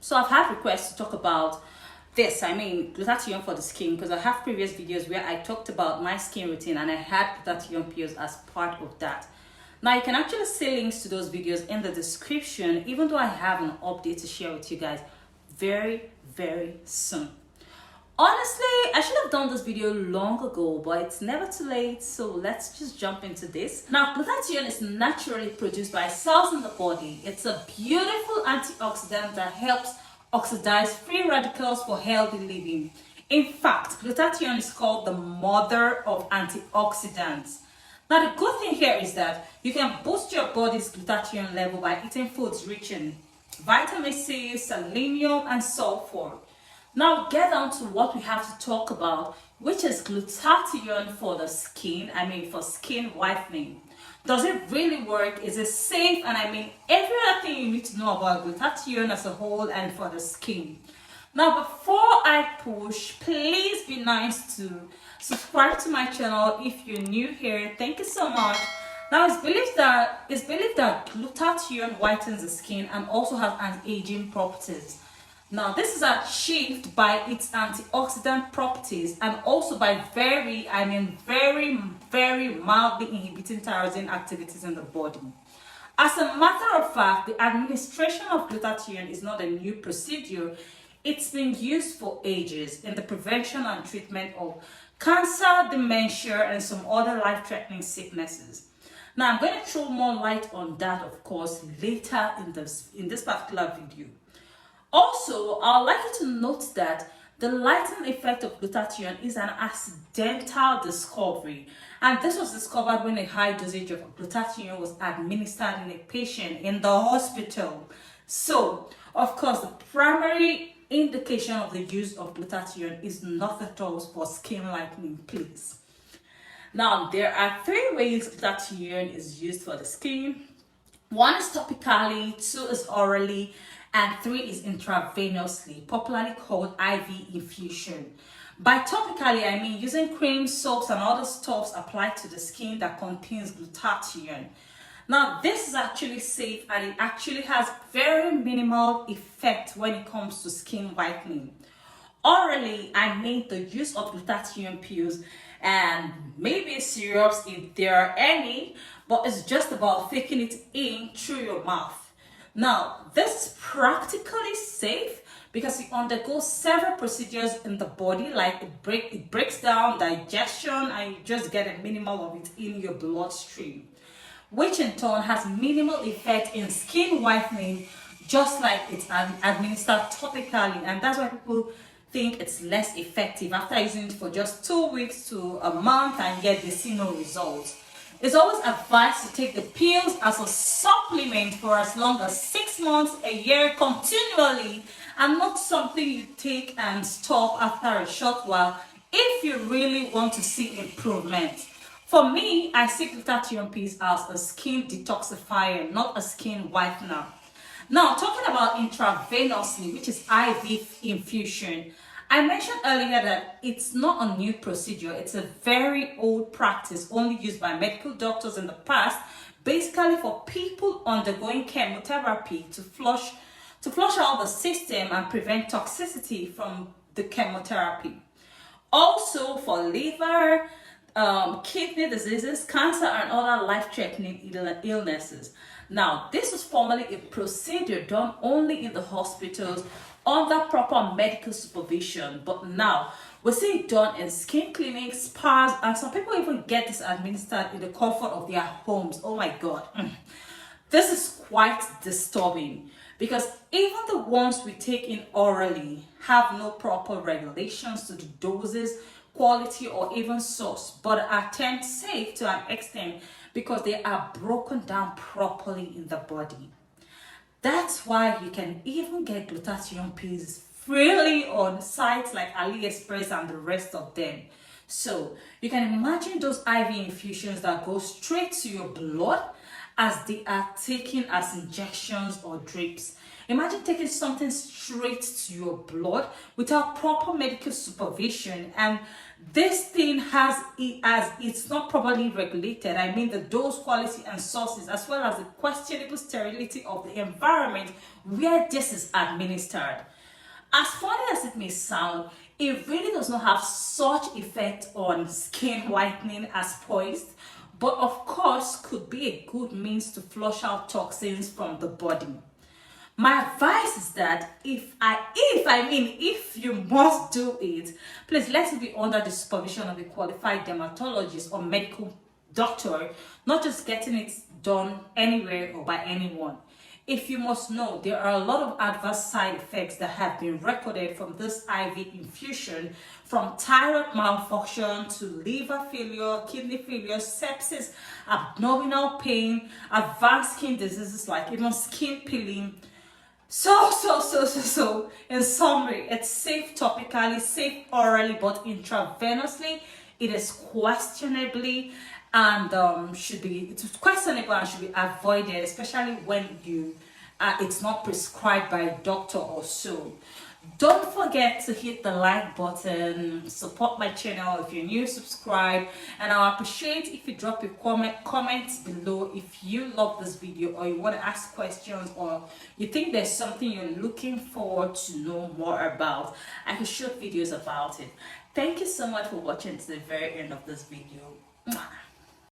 So I've had requests to talk about this, glutathione for the skin, because I have previous videos where I talked about my skin routine and I had glutathione pills as part of that. Now you can actually see links to those videos in the description, even though I have an update to share with you guys very soon. Honestly, I should have done this video long ago, but it's never too late, so let's just jump into this. Now, glutathione is naturally produced by cells in the body. It's a beautiful antioxidant that helps oxidize free radicals for healthy living. In fact, glutathione is called the mother of antioxidants. Now, the good thing here is that you can boost your body's glutathione level by eating foods rich in vitamin C, selenium, and sulfur. Now get down to what we have to talk about, which is glutathione for the skin, for skin whitening. Does it really work? Is it safe? And every other thing you need to know about glutathione as a whole and for the skin. Now before I push, please be nice to subscribe to my channel if you're new here. Thank you so much. Now it's believed that glutathione whitens the skin and also has anti-aging properties. Now, this is achieved by its antioxidant properties and also by very mildly inhibiting tyrosine activities in the body. As a matter of fact, the administration of glutathione is not a new procedure. It's been used for ages in the prevention and treatment of cancer, dementia, and some other life-threatening sicknesses. Now, I'm going to throw more light on that, of course, later in this particular video. Also, I'd like you to note that the lightening effect of glutathione is an accidental discovery, and this was discovered when a high dosage of glutathione was administered in a patient in the hospital. So, of course, the primary indication of the use of glutathione is not at all for skin lightening, please. Now, there are 3 ways glutathione is used for the skin. 1 is topically, 2 is orally, and 3 is intravenously, popularly called IV infusion. By topically, I mean using creams, soaps, and other stuffs applied to the skin that contains glutathione. Now, this is actually safe and it actually has very minimal effect when it comes to skin whitening. Orally, I mean the use of glutathione pills and maybe syrups if there are any, but it's just about taking it in through your mouth. Now, this is practically safe because you undergo several procedures in the body, like it breaks down digestion and you just get a minimal of it in your bloodstream, which in turn has minimal effect in skin whitening, just like it's administered topically, and that's why people think it's less effective after using it for just 2 weeks to a month and yet they see no results. It's always advised to take the pills as a supplement for as long as 6 months, a year continually, and not something you take and stop after a short while if you really want to see improvement. For me, I see glutathione pills as a skin detoxifier, not a skin whitener. Now, talking about intravenously, which is IV infusion, I mentioned earlier that it's not a new procedure. It's a very old practice only used by medical doctors in the past, basically for people undergoing chemotherapy to flush out the system and prevent toxicity from the chemotherapy. Also for liver, kidney diseases, cancer, and other life-threatening illnesses. Now, this was formerly a procedure done only in the hospitals under proper medical supervision, but now we see it done in skin clinics, spas, and some people even get this administered in the comfort of their homes. Oh my God. This is quite disturbing because even the ones we take in orally have no proper regulations to the doses, quality, or even source, but are termed safe to an extent because they are broken down properly in the body. That's why you can even get glutathione pills freely on sites like AliExpress and the rest of them. So you can imagine those IV infusions that go straight to your blood as they are taken as injections or drips. Imagine taking something straight to your blood without proper medical supervision, and This thing has it as it's not properly regulated. I mean the dose, quality, and sources, as well as the questionable sterility of the environment where this is administered. As funny as it may sound, it really does not have such effect on skin whitening as poised, but of course could be a good means to flush out toxins from the body. My advice is that if you must do it, please let it be under the supervision of a qualified dermatologist or medical doctor, not just getting it done anywhere or by anyone. If you must know, there are a lot of adverse side effects that have been recorded from this IV infusion, from thyroid malfunction to liver failure, kidney failure, sepsis, abdominal pain, advanced skin diseases like even skin peeling. So, in summary, it's safe topically, safe orally, but intravenously, it is questionably and it's questionable and should be avoided, especially when it's not prescribed by a doctor or so. Don't forget to hit the like button, support my channel if you're new, subscribe, and I'll appreciate if you drop your comments below if you love this video or you want to ask questions or you think there's something you're looking forward to know more about. I can shoot videos about it. Thank you so much for watching to the very end of this video. Mwah.